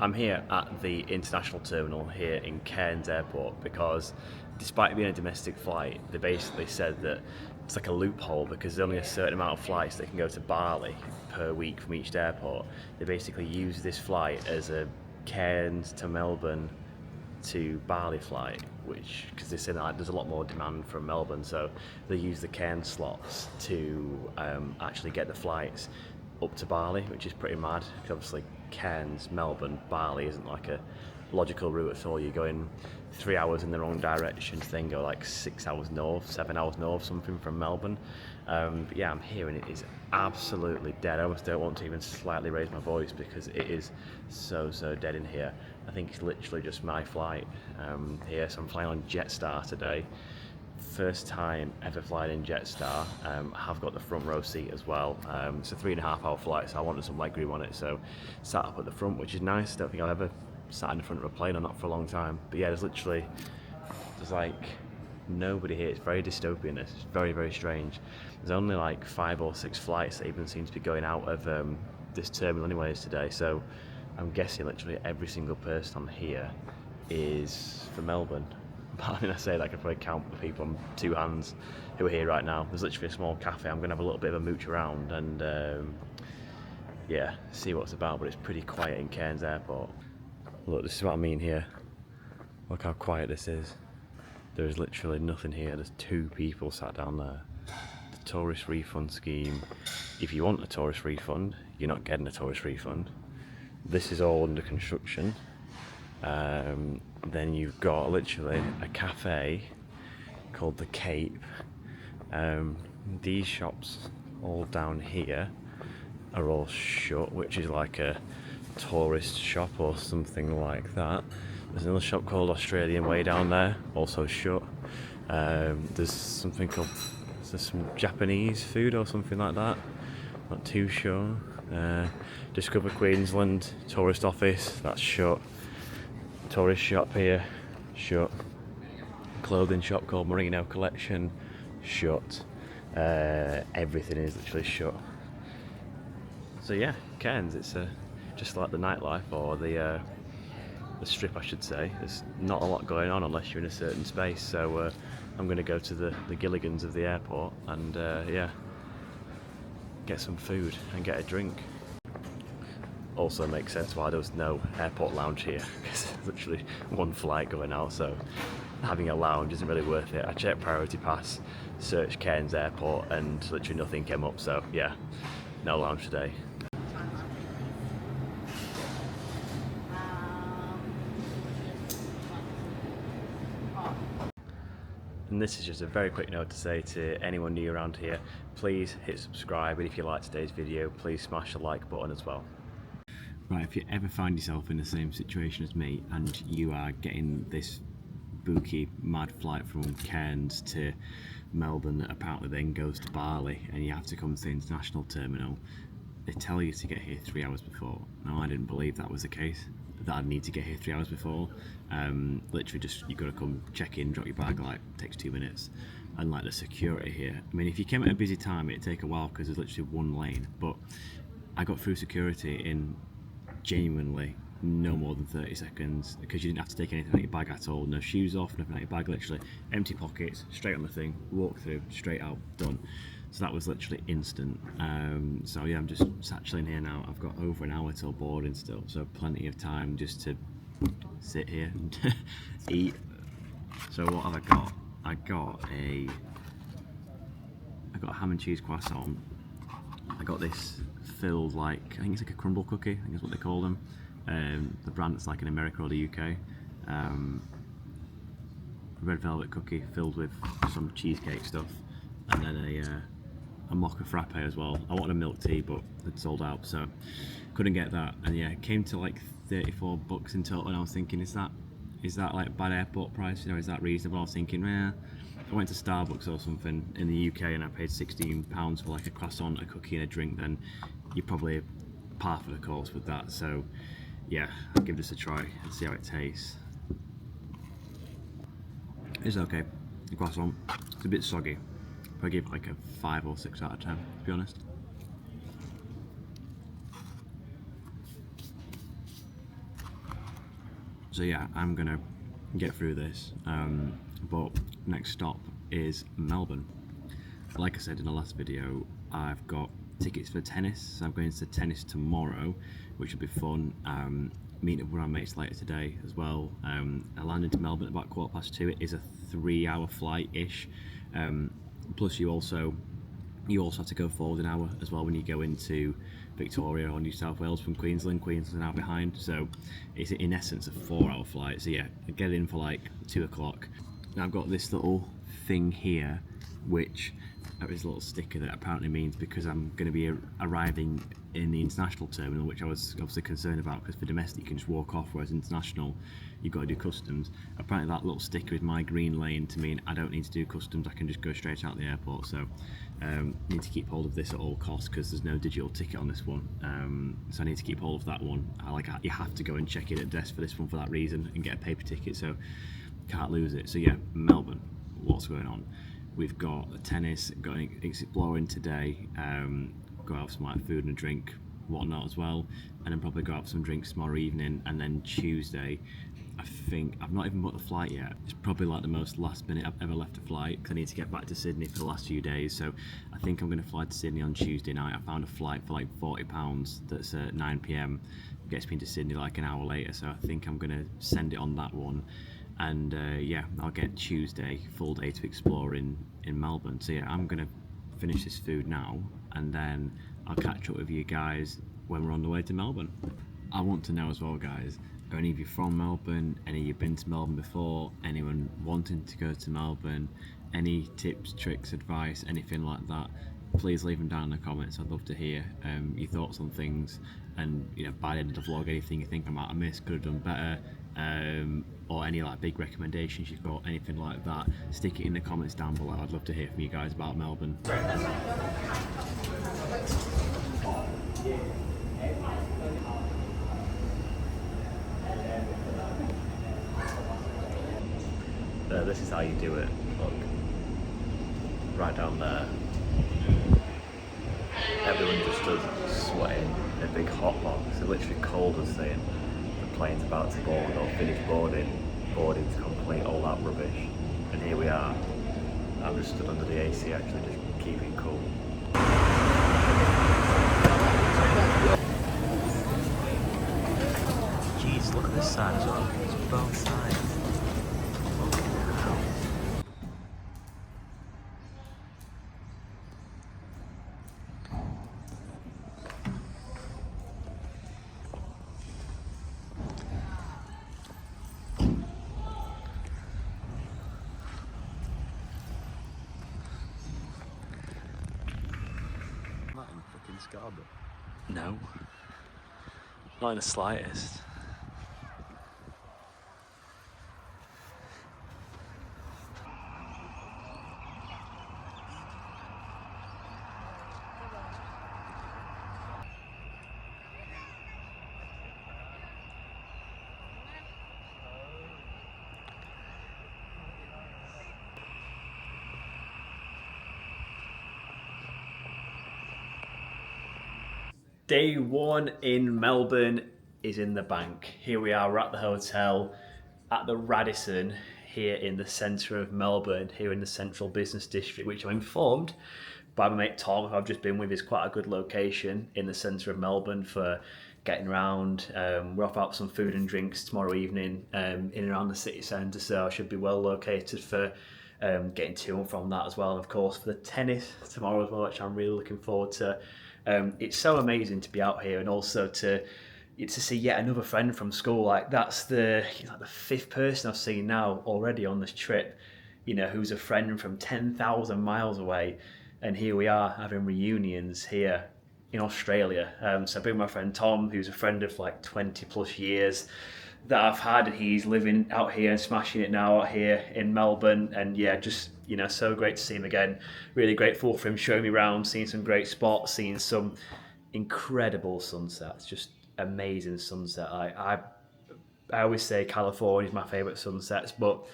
I'm here at the international terminal here in Cairns Airport because despite it being a domestic flight, they basically said that it's like a loophole because there's only a certain amount of flights that can go to Bali per week from each airport. They basically use this flight as a Cairns to Melbourne to Bali flight, which, because they said that there's a lot more demand from Melbourne, so they use the Cairns slots to actually get the flights up to Bali, which is pretty mad because obviously Cairns, Melbourne, Bali isn't like a logical route at all. You're going 3 hours in the wrong direction to then go like 6 hours north, 7 hours north, something from Melbourne. But yeah, I'm here and it is absolutely dead. I almost don't want to even slightly raise my voice because it is so dead in here. I think it's literally just my flight here, so I'm flying on Jetstar today. First time ever flying in Jetstar. I have got the front row seat as well. It's a 3.5 hour flight, so I wanted some leg room on it, so sat up at the front, which is nice. I don't think I've ever sat in the front of a plane or not for a long time. But yeah, there's like nobody here. It's very dystopian. It's very strange. There's only like 5 or 6 flights that even seem to be going out of this terminal anyways today, so I'm guessing literally every single person on here is from Melbourne. But I mean, I say that I can probably count the people on 2 hands who are here right now. There's literally a small cafe. I'm going to have a little bit of a mooch around and yeah, see what's about, but it's pretty quiet in Cairns Airport. Look, this is what I mean here. Look how quiet this is. There is literally nothing here. There's 2 people sat down there. The tourist refund scheme. If you want a tourist refund, you're not getting a tourist refund. This is all under construction. Then you've got literally a cafe called the Cape. These shops all down here are all shut, which is like a tourist shop or something like that. There's another shop called Australian way down there, also shut. There's something called, there's some Japanese food or something like that, not too sure. Discover Queensland tourist office, that's shut. Tourist shop here, shut. Clothing shop called Merino Collection, shut. Everything is literally shut. So yeah, Cairns, it's just like the nightlife, or the strip I should say. There's not a lot going on unless you're in a certain space, so I'm going to go to the Gilligans of the airport and yeah, get some food and get a drink. Also makes sense why there was no airport lounge here, because there's literally 1 flight going out, so having a lounge isn't really worth it. I checked Priority Pass, searched Cairns Airport, and literally nothing came up, so yeah, no lounge today. And this is just a very quick note to say to anyone new around here, please hit subscribe, and if you like today's video, please smash the like button as well. Right, if you ever find yourself in the same situation as me and you are getting this bookie mad flight from Cairns to Melbourne that apparently then goes to Bali, and you have to come to the international terminal, they tell you to get here 3 hours before. Now, I didn't believe that was the case, that I'd need to get here 3 hours before. Literally just, you've got to come check in, drop your bag, like takes 2 minutes. And like the security here, I mean, if you came at a busy time it'd take a while because there's literally 1 lane, but I got through security in genuinely no more than 30 seconds because you didn't have to take anything out of your bag at all. No shoes off, nothing out of your bag, literally empty pockets, straight on the thing, walk through, straight out, done. So that was literally instant. So yeah, I'm just sat chilling here now. I've got over an hour till boarding still, so plenty of time just to sit here and eat. So what have I got? I got a ham and cheese croissant. I got this filled, like, I think it's like a crumble cookie, I think that's what they call them. The brand that's like in America or the UK. Red velvet cookie filled with some cheesecake stuff, and then a mocha frappe as well. I wanted a milk tea, but it sold out, so couldn't get that. And yeah, it came to like $34 in total, and I was thinking, is that like bad airport price? You know, is that reasonable? I was thinking, I went to Starbucks or something in the UK and I paid £16 for like a croissant, a cookie and a drink, then you're probably par for the course with that. So yeah, I'll give this a try and see how it tastes. It's okay, the croissant, it's a bit soggy. I'll give it like a 5 or 6 out of 10, to be honest. So yeah, I'm gonna get through this. But next stop is Melbourne. Like I said in the last video, I've got tickets for tennis, so I'm going to tennis tomorrow, which will be fun. Meeting up with my mates later today as well. I land into Melbourne at about 2:15. It is a 3-hour flight-ish. Plus you also have to go forward an hour as well when you go into Victoria or New South Wales from Queensland. Queensland out behind, so it's in essence a 4-hour flight. So yeah, I get in for like 2 o'clock. Now I've got this little thing here, which is a little sticker that apparently means because I'm going to be arriving in the international terminal, which I was obviously concerned about because for domestic you can just walk off, whereas international you've got to do customs. Apparently that little sticker is my green lane to mean I don't need to do customs, I can just go straight out the airport. So need to keep hold of this at all costs because there's no digital ticket on this one. So I need to keep hold of that one. You have to go and check in at desk for this one for that reason and get a paper ticket, so can't lose it. So yeah, Melbourne, what's going on? We've got tennis, got exploring today, go out for some like food and a drink, whatnot as well, and then probably go out for some drinks tomorrow evening. And then Tuesday, I think I've not even booked the flight yet. It's probably like the most last minute I've ever left a flight because I need to get back to Sydney for the last few days. So I think I'm going to fly to Sydney on Tuesday night. I found a flight for like £40 that's at 9 p.m. Gets me to Sydney like an hour later. So I think I'm going to send it on that one. And yeah, I'll get Tuesday full day to explore in Melbourne. So yeah, I'm gonna finish this food now and then I'll catch up with you guys when we're on the way to Melbourne. I want to know as well, guys, are any of you from Melbourne? Any of you been to Melbourne before? Anyone wanting to go to Melbourne? Any tips, tricks, advice, anything like that? Please leave them down in the comments. I'd love to hear your thoughts on things, and you know, by the end of the vlog, anything you think I might have missed, could have done better, or any like big recommendations you've got, anything like that, stick it in the comments down below. I'd love to hear from you guys about Melbourne. This is how you do it. Look, right down there. Everyone just stood sweating in a big hot box. It's literally cold as saying the plane's about to board or finish boarding's complete, all that rubbish. And here we are. I'm just stood under the AC actually, just keeping cool. Jeez, look at this side as well. It's both sides. Scarborough? No, not in the slightest. Day one in Melbourne is in the bank. Here we are, we're at the hotel at the Radisson here in the centre of Melbourne, here in the central business district, which I'm informed by my mate Tom, who I've just been with, is quite a good location in the centre of Melbourne for getting around. We're off out for some food and drinks tomorrow evening in and around the city centre, so I should be well located for getting to and from that as well. And of course for the tennis tomorrow as well, which I'm really looking forward to. It's so amazing to be out here and also to see yet another friend from school. Like that's the 5th person I've seen now already on this trip, you know, who's a friend from 10,000 miles away. And here we are having reunions here in Australia. So I've been with my friend Tom, who's a friend of like 20 plus years that I've had. He's living out here and smashing it now out here in Melbourne. And yeah, just, you know, so great to see him again. Really grateful for him showing me around, seeing some great spots, seeing some incredible sunsets, just amazing sunset. I always say California is my favourite sunsets, but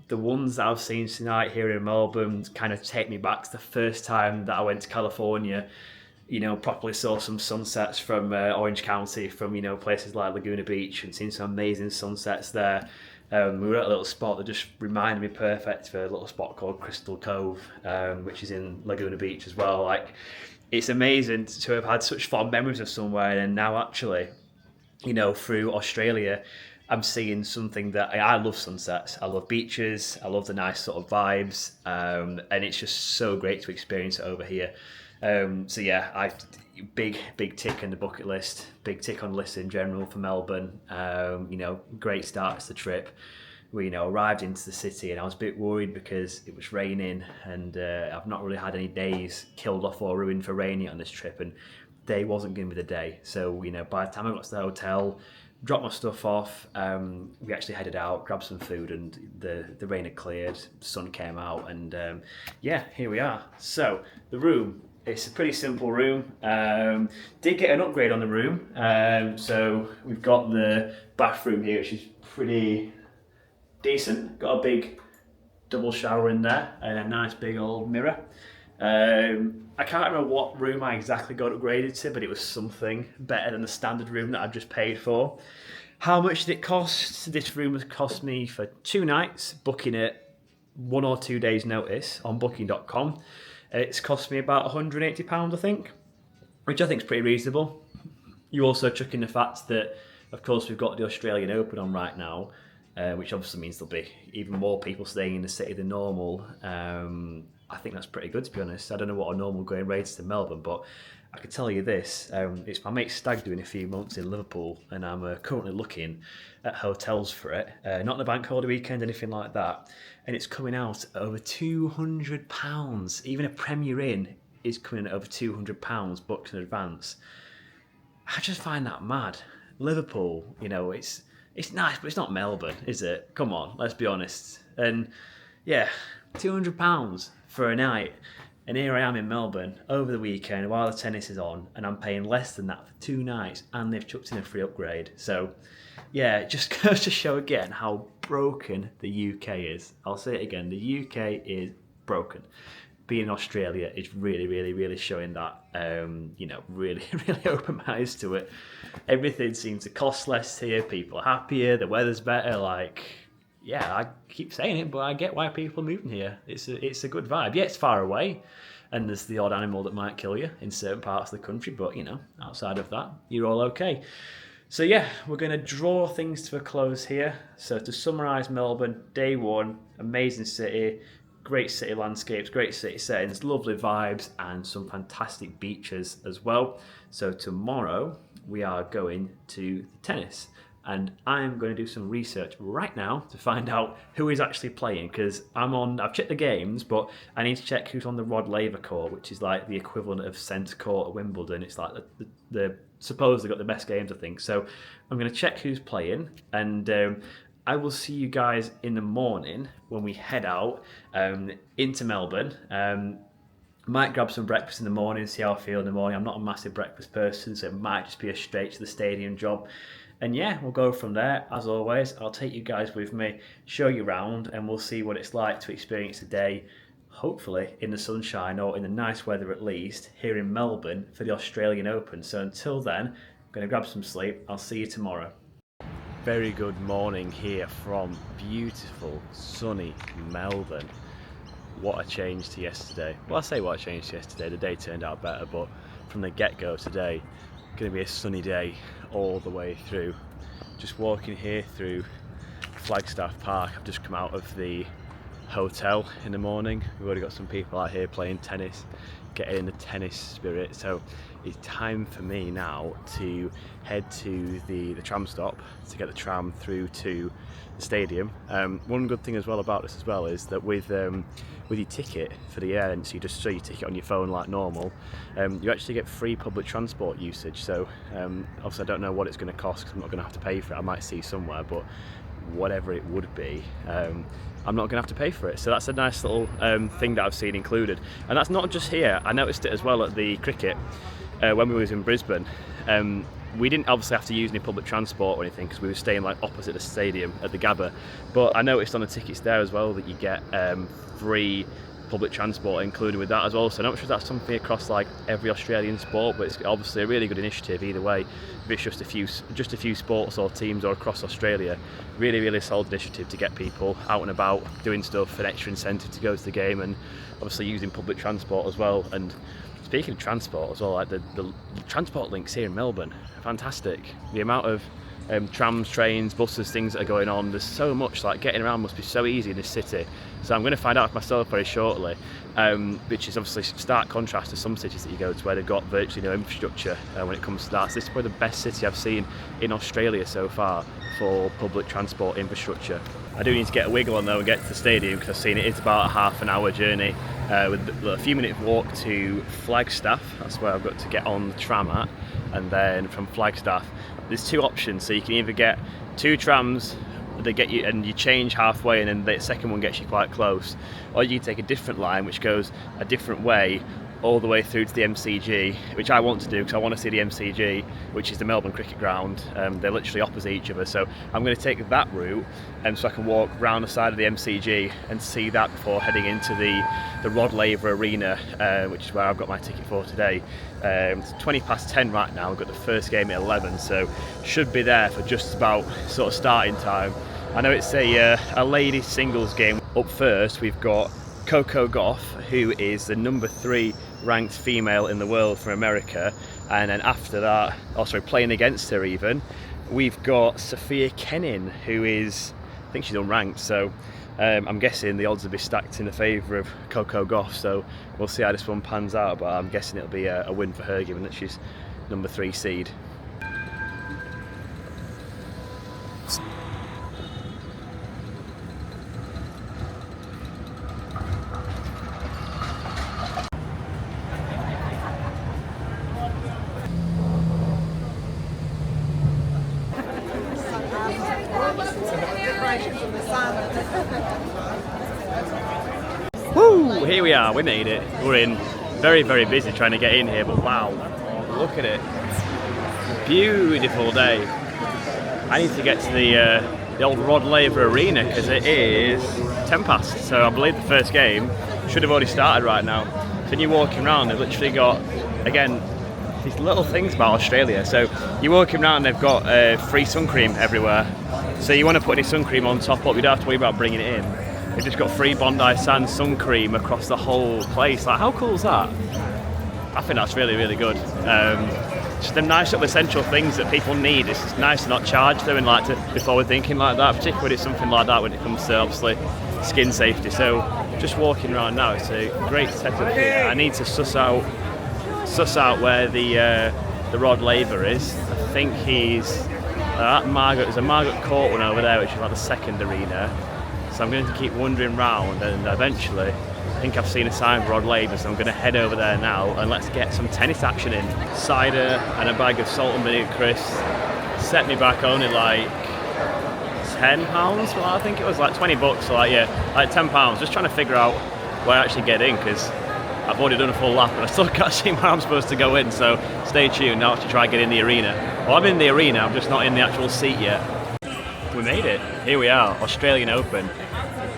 the ones that I've seen tonight here in Melbourne kind of take me back to the first time that I went to California properly saw some sunsets from Orange County, from places like Laguna Beach, and seen some amazing sunsets there. We were at a little spot that just reminded me perfect for a little spot called Crystal Cove, which is in Laguna Beach as well. Like, it's amazing to have had such fond memories of somewhere, and now actually, through Australia, I'm seeing something that I love sunsets. I love beaches. I love the nice sort of vibes, and it's just so great to experience it over here. So yeah, big tick in the bucket list, big tick on the list in general for Melbourne. Great start to the trip. We arrived into the city, and I was a bit worried because it was raining, and I've not really had any days killed off or ruined for rain yet on this trip, and day wasn't going to be the day. So by the time I got to the hotel, dropped my stuff off, we actually headed out, grabbed some food, and the rain had cleared, sun came out, and here we are. So the room, it's a pretty simple room. Did get an upgrade on the room. So we've got the bathroom here, which is pretty decent. Got a big double shower in there and a nice big old mirror. I can't remember what room I exactly got upgraded to, but it was something better than the standard room that I've just paid for. How much did it cost? This room has cost me for 2 nights, booking it 1 or 2 days notice on booking.com. It's cost me about £180, I think, which I think is pretty reasonable. You also chuck in the fact that, of course, we've got the Australian Open on right now, which obviously means there'll be even more people staying in the city than normal. I think that's pretty good, to be honest. I don't know what a normal going rate is in Melbourne, but I can tell you this, it's my mate's stag doing a few months in Liverpool, and I'm currently looking at hotels for it, not the bank holiday weekend, anything like that, and it's coming out at over £200. Even a Premier Inn is coming at over £200 booked in advance. I just find that mad. Liverpool, it's nice, but it's not Melbourne, is it? Come on, let's be honest. And yeah, £200 for a night. And here I am in Melbourne over the weekend while the tennis is on, and I'm paying less than that for 2 nights, and they've chucked in a free upgrade. So yeah, it just goes to show again how broken the UK is. I'll say it again, the UK is broken. Being Australia is really, really, really showing that, really, really open my eyes to it. Everything seems to cost less here, people are happier, the weather's better, yeah, I keep saying it, but I get why people are moving here. It's a good vibe. Yeah, it's far away, and there's the odd animal that might kill you in certain parts of the country, but outside of that, you're all okay. So yeah, we're going to draw things to a close here. So to summarise Melbourne, day 1, amazing city, great city landscapes, great city settings, lovely vibes, and some fantastic beaches as well. So tomorrow we are going to the tennis, and I'm going to do some research right now to find out who is actually playing, because I've checked the games, but I need to check who's on the Rod Laver court, which is like the equivalent of Centre Court at Wimbledon. It's like the supposedly got the best games, I think. So I'm going to check who's playing, and I will see you guys in the morning when we head out into Melbourne. Might grab some breakfast in the morning, see how I feel in the morning. I'm not a massive breakfast person, so it might just be a straight to the stadium job. And yeah, we'll go from there. As always, I'll take you guys with me, show you around, and we'll see what it's like to experience a day, hopefully in the sunshine or in the nice weather at least, here in Melbourne for the Australian Open. So until then, I'm going to grab some sleep. I'll see you tomorrow. Very good morning here from beautiful, sunny Melbourne. What a change to yesterday. Well, I say what a change to yesterday. The day turned out better, but from the get-go today, going to be a sunny day all the way through. Just walking here through Flagstaff Park. I've just come out of the hotel in the morning. We've already got some people out here playing tennis, getting in the tennis spirit. So it's time for me now to head to the tram stop to get the tram through to the stadium. One good thing as well about this as well is that with your ticket for the air, and so you just show your ticket on your phone like normal, you actually get free public transport usage. So obviously I don't know what it's going to cost because I'm not going to have to pay for it. I might see somewhere, but whatever it would be, I'm not going to have to pay for it. So that's a nice little thing that I've seen included. And that's not just here. I noticed it as well at the cricket when we was in Brisbane. We didn't obviously have to use any public transport or anything because we were staying like opposite the stadium at the Gabba. But I noticed on the tickets there as well that you get free public transport included with that as well. So I'm not sure if that's something across like every Australian sport, but it's obviously a really good initiative either way. If it's just a few sports or teams or across Australia, really solid initiative to get people out and about doing stuff, an extra incentive to go to the game, and obviously using public transport as well. And speaking of transport as well, like the transport links here in Melbourne are fantastic. The amount of trams, trains, buses, things that are going on, there's so much, like getting around must be so easy in this city. So I'm going to find out for myself very shortly, which is obviously stark contrast to some cities that you go to where they've got virtually no infrastructure when it comes to that. So this is probably the best city I've seen in Australia so far for public transport infrastructure. I do need to get a wiggle on though and get to the stadium, because I've seen it's about a half an hour journey with a few minute walk to Flagstaff. That's where I've got to get on the tram at, and then from Flagstaff there's two options. So you can either get two trams, they get you and you change halfway, and then the second one gets you quite close, or you can take a different line which goes a different way all the way through to the MCG, which I want to do because I want to see the MCG, which is the Melbourne cricket ground. They're literally opposite each other, so I'm going to take that route, so I can walk round the side of the MCG and see that before heading into the Rod Laver Arena, which is where I've got my ticket for today. It's 20 past 10 right now. We've got the first game at 11, so should be there for just about sort of starting time. I know it's a ladies singles game. Up first we've got Coco Gauff, who is the number 3 ranked female in the world from America, and then after that, playing against her even, we've got Sophia Kenin, who is, I think she's unranked, so I'm guessing the odds will be stacked in the favour of Coco Gauff, so we'll see how this one pans out, but I'm guessing it'll be a win for her given that she's number 3 seed. Woo! Here we are, we made it. We're in very busy trying to get in here, but wow, look at it. Beautiful day. I need to get to the old Rod Laver Arena because it is 10 past, so I believe the first game should have already started right now. So when you're walking around, they've literally got, again, these little things about Australia. So you're walking around, they've got free sun cream everywhere. So you want to put any sun cream on top up, you don't have to worry about bringing it in. They've just got free Bondi Sands sun cream across the whole place. Like, how cool is that? I think that's really good. Just the nice little essential things that people need. It's nice to not charge them and like to be forward thinking like that, particularly when it's something like that when it comes to obviously skin safety. So just walking around now, it's a great setup here. I need to suss out where the Rod Laver is. I think he's there's a Margaret Court one over there, which is like the second arena. So I'm going to keep wandering round, and eventually I think I've seen a sign for Rod Laver, so I'm going to head over there now and let's get some tennis action in. Cider and a bag of salt and vinegar crisps set me back only like £10. Well, I think it was like 20 bucks, so like £10. Just trying to figure out where I actually get in, because I've already done a full lap and I still can't see where I'm supposed to go in, so stay tuned. Now to try and get in the arena. Well, I'm in the arena, I'm just not in the actual seat yet. We made it. Here we are, Australian Open.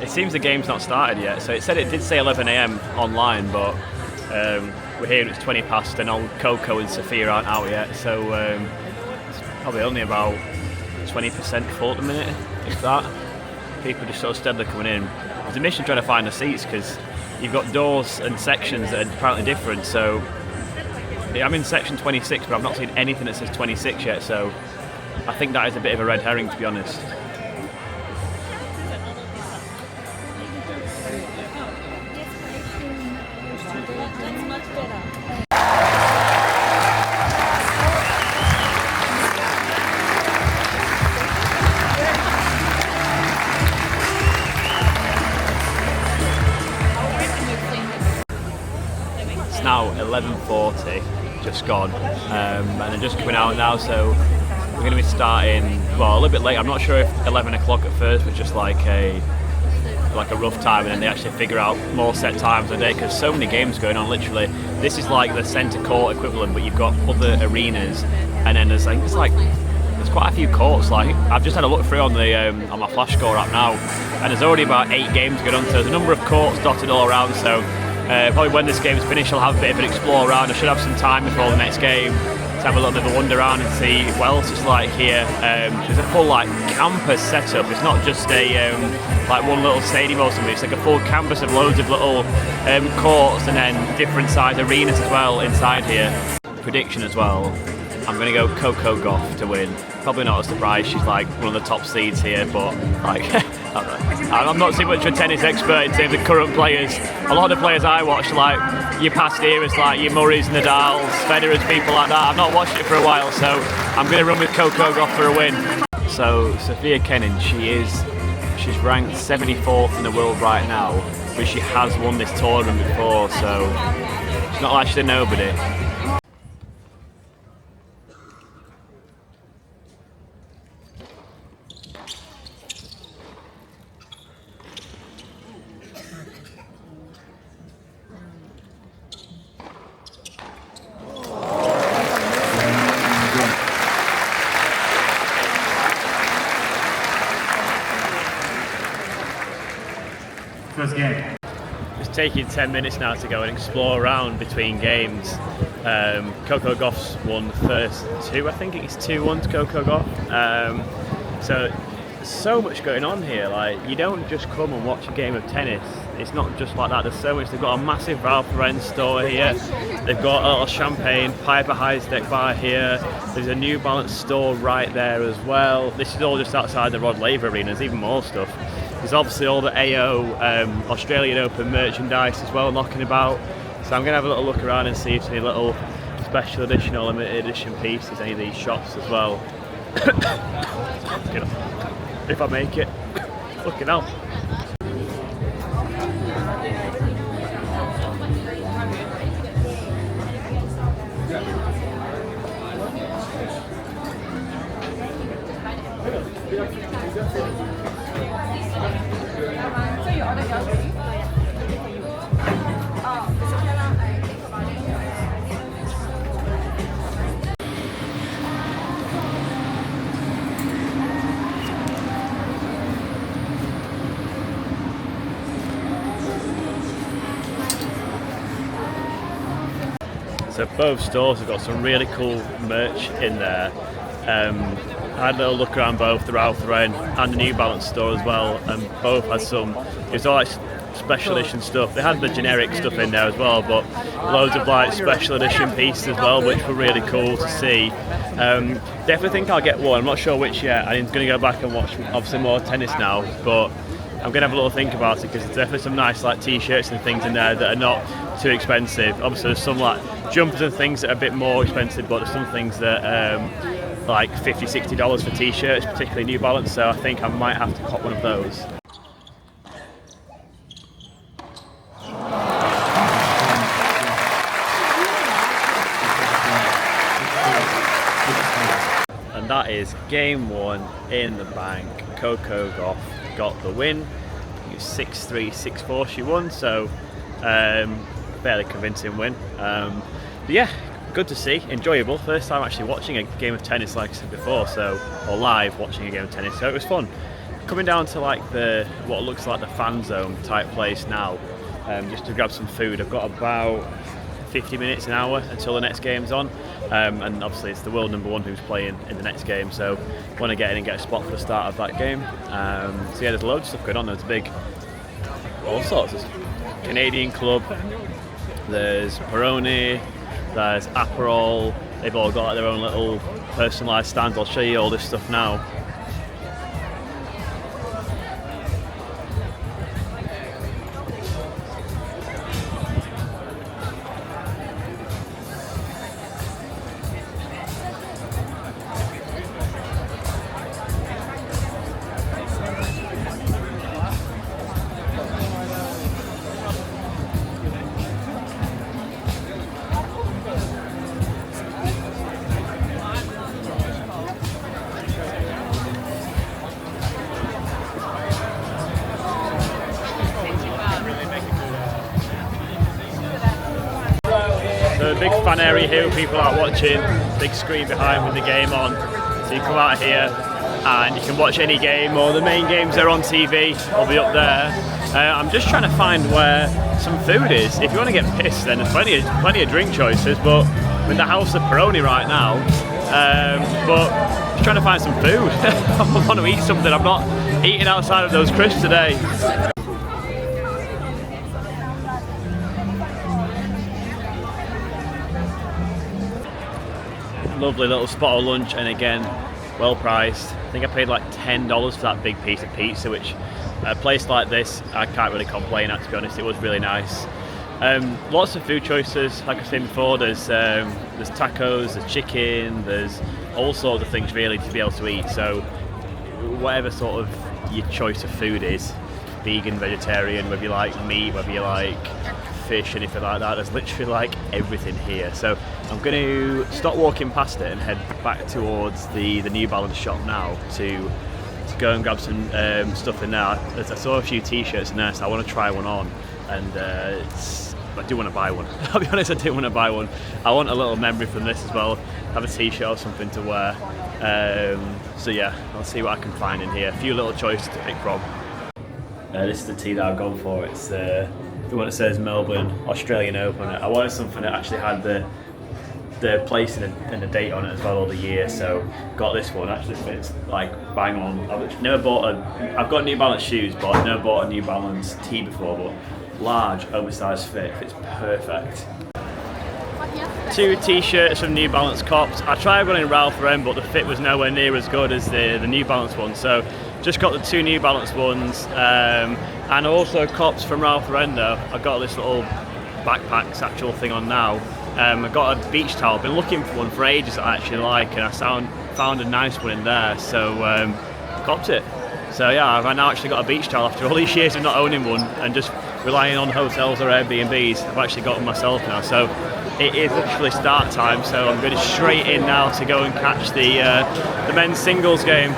It seems the game's not started yet, so it did say 11 AM online, but we're here and it's 20 past and old Coco and Sophia aren't out yet, so it's probably only about 20% full at the minute, if that. People just sort of steadily coming in. There's a mission trying to find the seats because you've got doors and sections that are apparently different, so I'm in section 26, but I've not seen anything that says 26 yet, so I think that is a bit of a red herring, to be honest. It's now 11:40, just gone, and I'm just coming out now, so we're going to be starting, well, a little bit late. I'm not sure if 11 o'clock at first was just like a rough time, and then they actually figure out more set times a day, because so many games going on. Literally, this is like the centre court equivalent, but you've got other arenas, and then there's quite a few courts. Like I've just had a look through on the on my Flash Score app now, and there's already about 8 games to get on. So there's a number of courts dotted all around. So probably when this game's finished, I'll have a bit of an explore around. I should have some time before the next game to have a little bit of a wander around and see what else it's like here. There's a full like campus setup. It's not just a like one little stadium or something. It's like a full campus of loads of little courts and then different size arenas as well inside here. Prediction as well. I'm going to go Coco Gauff to win. Probably not a surprise. She's like one of the top seeds here, but like I'm not too much of a tennis expert in terms of current players. A lot of the players I watch, like your past eras, like your Murrays, Nadals, Federers, people like that. I've not watched it for a while, so I'm going to run with Coco Gauff for a win. So Sofia Kenin, she's ranked 74th in the world right now, but she has won this tournament before, so it's not like she's a nobody. First game. It's taking 10 minutes now to go and explore around between games. Coco Gauff's won the first 2, I think it's 2-1 to Coco Gauff. So there's so much going on here. Like, you don't just come and watch a game of tennis. It's not just like that. There's so much. They've got a massive Ralph Lauren store here. They've got a little champagne, Piper Heidsieck bar here. There's a New Balance store right there as well. This is all just outside the Rod Laver Arena. There's even more stuff. There's obviously all the AO Australian Open merchandise as well knocking about. So I'm going to have a little look around and see if there's any little special edition or limited edition pieces, any of these shops as well. If I make it. Fucking hell. So both stores have got some really cool merch in there. I had a little look around both the Ralph Lauren and the New Balance store as well, and both had some, it was all like special edition stuff. They had the generic stuff in there as well, but loads of like special edition pieces as well, which were really cool to see. Definitely think I'll get one. I'm not sure which yet. I'm going to go back and watch obviously more tennis now, but I'm going to have a little think about it because there's definitely some nice like t-shirts and things in there that are not too expensive. Obviously there's some like jumpers and things that are a bit more expensive, but there's some things that like $50-60 for t-shirts, particularly New Balance, so I think I might have to cop one of those. And that is game 1 in the bank. Coco Gauff got the win. It was 6-3, 6-4 she won, so fairly convincing win. But yeah, good to see, enjoyable. First time actually watching a game of tennis, like I said before, or live watching a game of tennis, so it was fun. Coming down to like what looks like the fan zone type place now, just to grab some food. I've got about 50 minutes, an hour until the next game's on, and obviously it's the world #1 who's playing in the next game, so want to get in and get a spot for the start of that game. So yeah, there's loads of stuff going on. There's all sorts. There's Canadian club, there's Peroni, there's Aperol. They've all got like their own little personalised stands. I'll show you all this stuff now. So a big fan area here with people out watching, big screen behind with the game on. So you come out here and you can watch any game, or the main games that are on TV will be up there. I'm just trying to find where some food is. If you want to get pissed, then there's plenty of drink choices, but I'm in the house of Peroni right now. But just trying to find some food. I want to eat something. I'm not eating outside of those crisps today. Lovely little spot of lunch, and again, well priced. I think I paid like $10 for that big piece of pizza, which a place like this I can't really complain at, to be honest. It was really nice. Lots of food choices, like I said before. There's tacos, there's chicken, there's all sorts of things really to be able to eat. So whatever sort of your choice of food is, vegan, vegetarian, whether you like meat, whether you like fish, anything like that, there's literally like everything here. So I'm going to stop walking past it and head back towards the New Balance shop now to go and grab some stuff in there. I saw a few t-shirts in there, so I want to try one on, and I do want to buy one. I'll be honest, I do want to buy one. I want a little memory from this as well, have a t-shirt or something to wear. So yeah, I'll see what I can find in here. A few little choices to pick from. This is the tee that I've gone for. It's the one that says Melbourne Australian Open. I wanted something that actually had the place and the date on it as well, or the year. So got this one. Actually fits like bang on. I've got New Balance shoes, but I've never bought a New Balance tee before. But large, oversized fit. Fits perfect. 2 t-shirts from New Balance Cops. I tried one in Ralph Lauren, but the fit was nowhere near as good as the New Balance one. So just got the 2 New Balance ones, and also Cops from Ralph Lauren though. I've got this little backpack satchel thing on now. I got a beach towel. I've been looking for one for ages that I actually like, and I found a nice one in there, so copped it. So yeah, I've now actually got a beach towel after all these years of not owning one and just relying on hotels or Airbnbs. I've actually got one myself now, so it is literally start time. So I'm going straight in now to go and catch the men's singles game.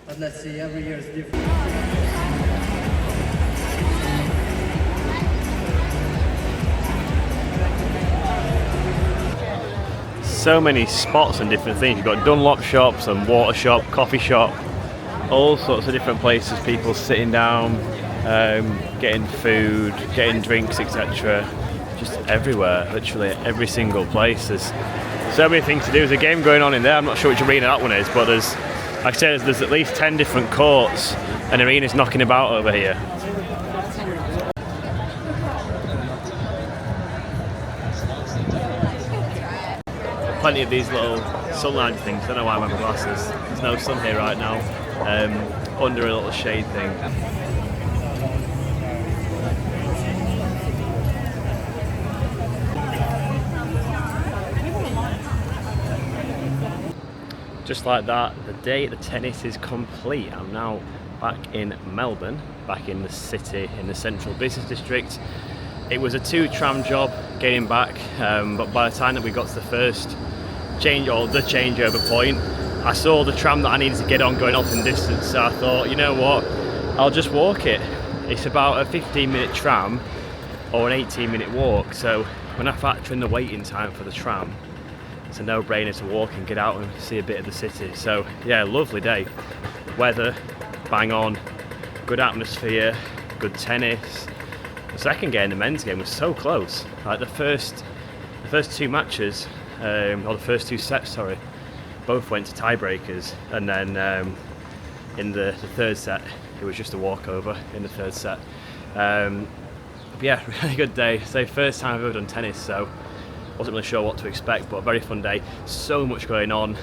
But let's see, every year is different. So many spots and different things. You've got Dunlop shops and water shop, coffee shop, all sorts of different places, people sitting down, getting food, getting drinks, etc. Just everywhere, literally every single place. There's so many things to do. There's a game going on in there. I'm not sure which arena that one is, but there's, like I said, there's at least 10 different courts and arenas knocking about over here. Plenty of these little sunlight things. I don't know why I'm wearing glasses. There's no sun here right now. Under a little shade thing. Just like that, the day at the tennis is complete. I'm now back in Melbourne, back in the city, in the central business district. It was a 2-tram job getting back, but by the time that we got to the first changeover point, I saw the tram that I needed to get on going off in distance. So I thought, you know what, I'll just walk it. It's about a 15-minute tram or an 18-minute walk. So when I factor in the waiting time for the tram, it's a no-brainer to walk and get out and see a bit of the city. So yeah, lovely day. Weather, bang on, good atmosphere, good tennis. The second game, the men's game, was so close. Like the first 2 matches, or the first 2 sets, sorry, both went to tiebreakers, and then in the third set, it was just a walkover in the third set. But yeah, really good day. So first time I've ever done tennis, so wasn't really sure what to expect, but a very fun day. So much going on.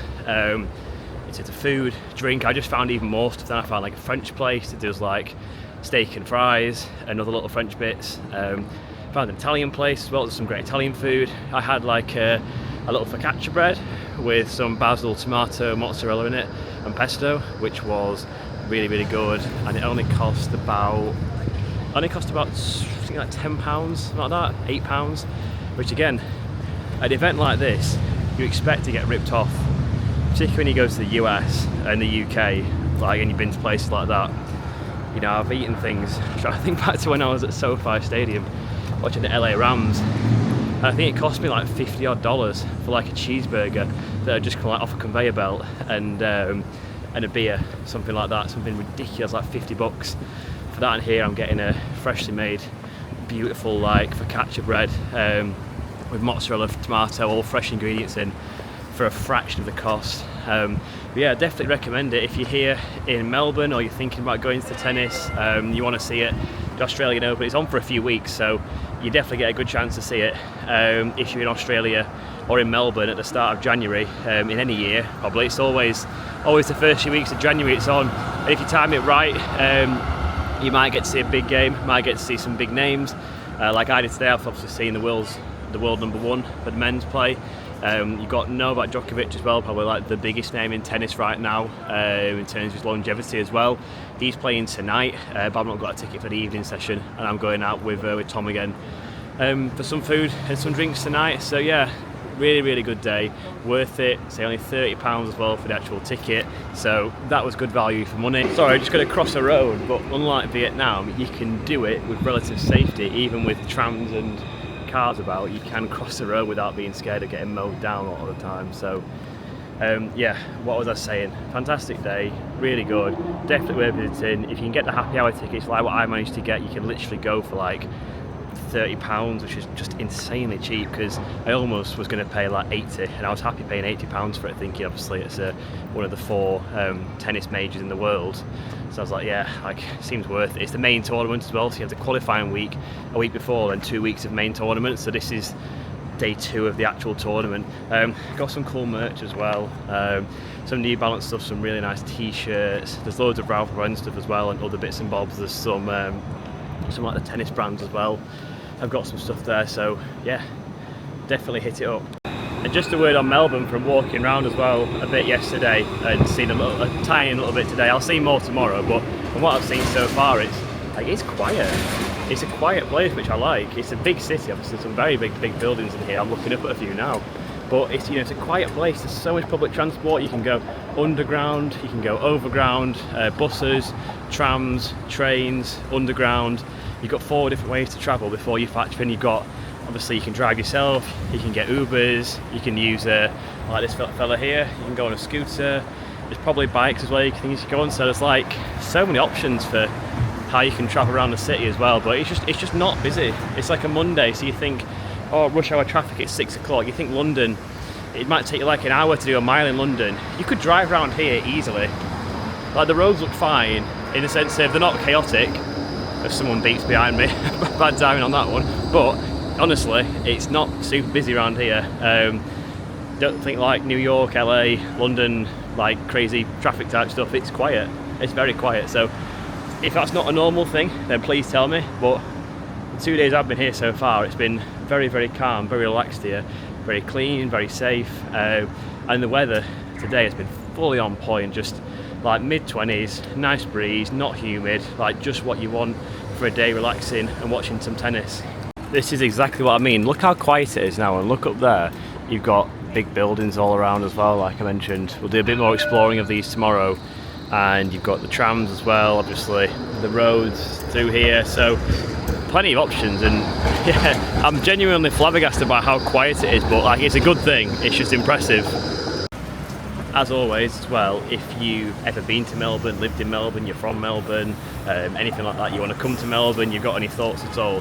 It's into food, drink. I just found even more stuff. Then I found like a French place that does like steak and fries and other little French bits. Found an Italian place as well. There's some great Italian food. I had like a little focaccia bread with some basil, tomato, mozzarella in it and pesto, which was really, really good, and it only cost about I think like £10, something like that, £8, which again, at an event like this, you expect to get ripped off, particularly when you go to the US and the UK, like, and you've been to places like that. You know, I've eaten things, trying to think back to when I was at SoFi Stadium watching the LA Rams, and I think it cost me like $50 odd for like a cheeseburger that had just come like off a conveyor belt, and a beer, something like that, something ridiculous, like $50 for that. And here I'm getting a freshly made, beautiful like focaccia bread with mozzarella, tomato, all fresh ingredients in, for a fraction of the cost. But yeah, definitely recommend it if you're here in Melbourne or you're thinking about going to tennis. You want to see it. The Australian Open, it's on for a few weeks, so you definitely get a good chance to see it if you're in Australia or in Melbourne at the start of January in any year. Probably it's always the first few weeks of January it's on, and if you time it right, you might get to see a big game, might get to see some big names like I did today. I've obviously seen the world number one for the men's play. You've got Novak Djokovic as well, probably like the biggest name in tennis right now in terms of his longevity as well. He's playing tonight, but I've not got a ticket for the evening session, and I'm going out with Tom again for some food and some drinks tonight. So yeah, really, really good day, worth it. Say only £30 as well for the actual ticket, so that was good value for money. Sorry, I'm just going to cross a road, but unlike Vietnam, you can do it with relative safety, even with trams and cars about. You can cross the road without being scared of getting mowed down a lot of the time. So yeah, what was I saying? Fantastic day, really good, definitely worth visiting. If you can get the happy hour tickets like what I managed to get, you can literally go for like £30, which is just insanely cheap, because I almost was going to pay like 80, and I was happy paying £80 for it, thinking obviously it's one of the 4 tennis majors in the world. So I was like, yeah, like, seems worth it. It's the main tournament as well, so you have the qualifying week a week before, then 2 weeks of main tournament. So this is day 2 of the actual tournament. Got some cool merch as well, some New Balance stuff, some really nice t-shirts. There's loads of Ralph Lauren stuff as well, and other bits and bobs. There's some like the tennis brands as well. I've got some stuff there, so yeah, definitely hit it up. And just a word on Melbourne from walking around as well a bit yesterday and seen a tiny little bit today. I'll see more tomorrow, but from what I've seen so far, it's quiet. It's a quiet place, which I like. It's a big city, obviously some very big buildings in here. I'm looking up at a few now, but it's, you know, it's a quiet place. There's so much public transport. You can go underground, you can go overground, buses, trams, trains, underground. You've got 4 different ways to travel before you factor in. You've got, obviously you can drive yourself, you can get Ubers, you can use like this fella here, you can go on a scooter. There's probably bikes as well, you can go on. So there's like so many options for how you can travel around the city as well. But it's just not busy. It's like a Monday, so you think, oh, rush hour traffic at 6 o'clock. You think London, it might take you like an hour to do a mile in London. You could drive around here easily. Like, the roads look fine in the sense of they're not chaotic. If someone beats behind me, bad timing on that one. But honestly, it's not super busy around here. Don't think like New York, LA, London, like crazy traffic type stuff. It's quiet. It's very quiet. So if that's not a normal thing, then please tell me. But the 2 days I've been here so far, it's been very, very calm, very relaxed here, very clean, very safe, and the weather today has been fully on point. Just like mid-20s, nice breeze, not humid, like just what you want for a day relaxing and watching some tennis. This is exactly what I mean. Look how quiet it is now, and look up there, you've got big buildings all around as well, like I mentioned. We'll do a bit more exploring of these tomorrow, and you've got the trams as well, obviously, the roads through here, so plenty of options. And yeah, I'm genuinely flabbergasted by how quiet it is, but like, it's a good thing, it's just impressive. As always as well, if you've ever been to Melbourne, lived in Melbourne, you're from Melbourne, anything like that, you want to come to Melbourne, you've got any thoughts at all,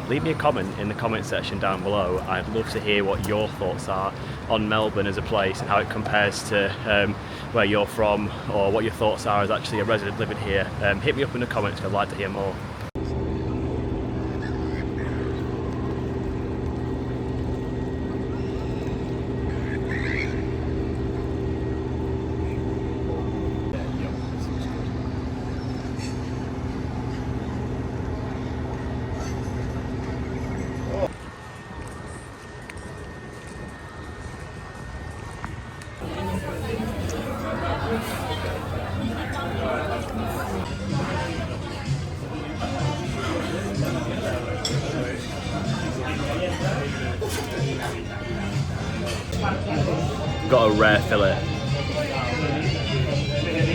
leave me a comment in the comment section down below. I'd love to hear what your thoughts are on Melbourne as a place and how it compares to where you're from, or what your thoughts are as actually a resident living here. Hit me up in the comments, I'd like to hear more. Got a rare fillet.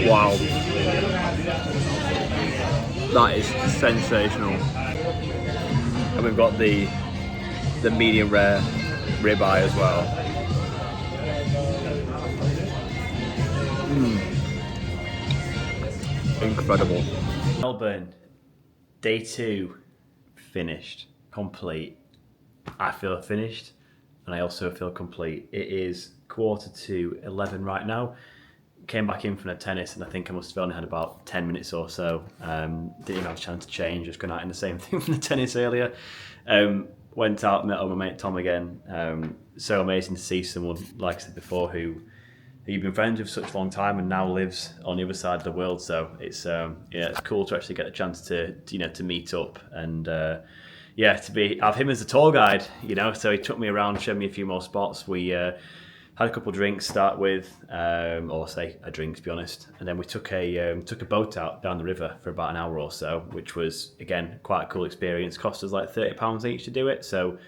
Wow. That is sensational. And we've got the medium rare ribeye as well. Incredible. Melbourne, day 2, finished, complete. I feel finished, and I also feel complete. It is 11:45 right now. Came back in from the tennis, and I think I must have only had about 10 minutes or so. Didn't even have a chance to change, just gone out in the same thing from the tennis earlier. Went out, met up with my mate Tom again. So amazing to see someone, like I said before, who you've been friends with for such a long time and now lives on the other side of the world. So it's it's cool to actually get a chance to meet up and have him as a tour guide. So he took me around, showed me a few more spots. We had a couple of drinks to start with, or say a drink to be honest, and then we took a boat out down the river for about an hour or so, which was again quite a cool experience. Cost us like £30 each to do it, so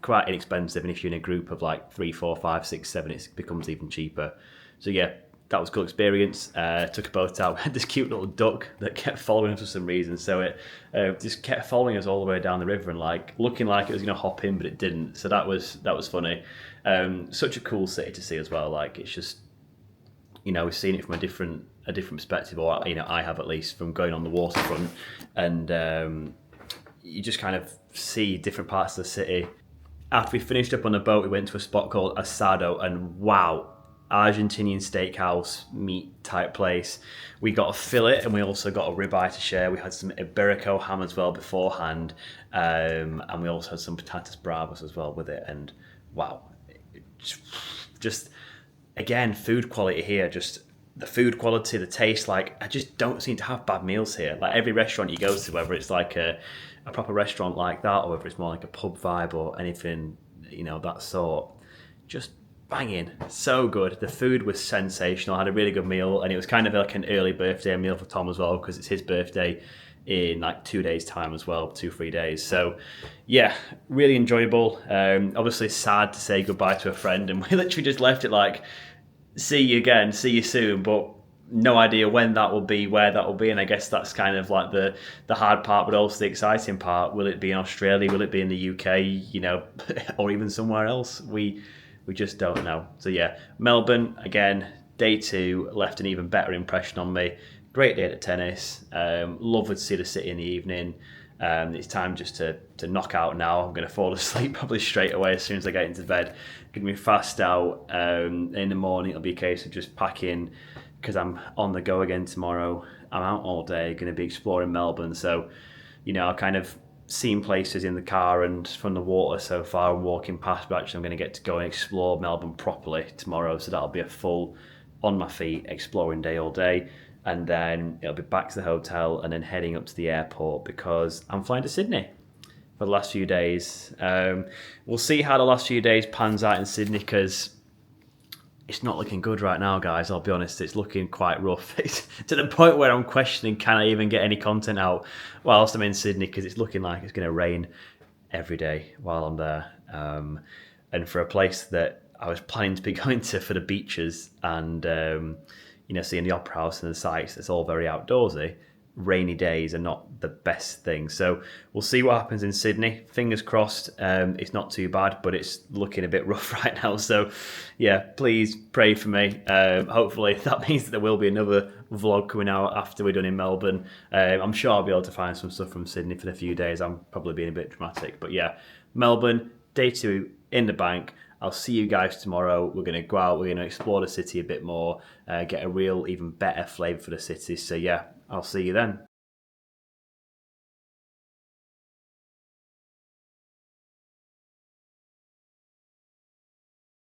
quite inexpensive. And if you're in a group of like 3, 4, 5, 6, 7, it becomes even cheaper. So yeah, that was a cool experience. Took a boat out. We had this cute little duck that kept following us for some reason. So it just kept following us all the way down the river and like looking like it was going to hop in, but it didn't. So that was funny. Such a cool city to see as well. Like it's just, we've seen it from a different perspective, or I have at least, from going on the waterfront, and you just kind of see different parts of the city. After we finished up on the boat, we went to a spot called Asado, and wow, Argentinian steakhouse meat type place. We got a fillet and we also got a ribeye to share. We had some Iberico ham as well beforehand, and we also had some patatas bravas as well with it. And wow, just again, food quality here, just the food quality, the taste. Like I just don't seem to have bad meals here. Like every restaurant you go to, whether it's like a proper restaurant like that or whether it's more like a pub vibe or anything, that sort, just banging, so good. The food was sensational. I had a really good meal, and it was kind of like an early birthday meal for Tom as well, because it's his birthday in like 2 days time as well, 2-3 days. So yeah, really enjoyable. Obviously sad to say goodbye to a friend, and we literally just left it like, see you again, see you soon, but no idea when that will be, where that will be. And I guess that's kind of like the hard part, but also the exciting part. Will it be in Australia? Will it be in the UK? Or even somewhere else? We just don't know. So yeah, Melbourne, again, day 2, left an even better impression on me. Great day at tennis. Lovely to see the city in the evening. It's time just to knock out now. I'm going to fall asleep probably straight away as soon as I get into bed. Going to be fast out. In the morning, it'll be a case of just packing, because I'm on the go again tomorrow. I'm out all day, going to be exploring Melbourne. So, I've kind of seen places in the car and from the water so far and walking past, but actually I'm going to get to go and explore Melbourne properly tomorrow. So that'll be a full on my feet exploring day all day. And then it'll be back to the hotel and then heading up to the airport, because I'm flying to Sydney for the last few days. We'll see how the last few days pans out in Sydney, because it's not looking good right now, guys. I'll be honest, it's looking quite rough. It's to the point where I'm questioning, can I even get any content out whilst I'm in Sydney, because it's looking like it's going to rain every day while I'm there. And for a place that I was planning to be going to for the beaches and seeing the opera house and the sights, it's all very outdoorsy. Rainy days are not the best thing. So we'll see what happens in Sydney. Fingers crossed, it's not too bad, but it's looking a bit rough right now. So yeah, please pray for me. Hopefully that means that there will be another vlog coming out after we're done in Melbourne. I'm sure I'll be able to find some stuff from Sydney for the few days. I'm probably being a bit dramatic, but yeah, Melbourne, day 2 in the bank. I'll see you guys tomorrow. We're going to go out, we're going to explore the city a bit more, get a real, even better flavour for the city. So yeah, I'll see you then.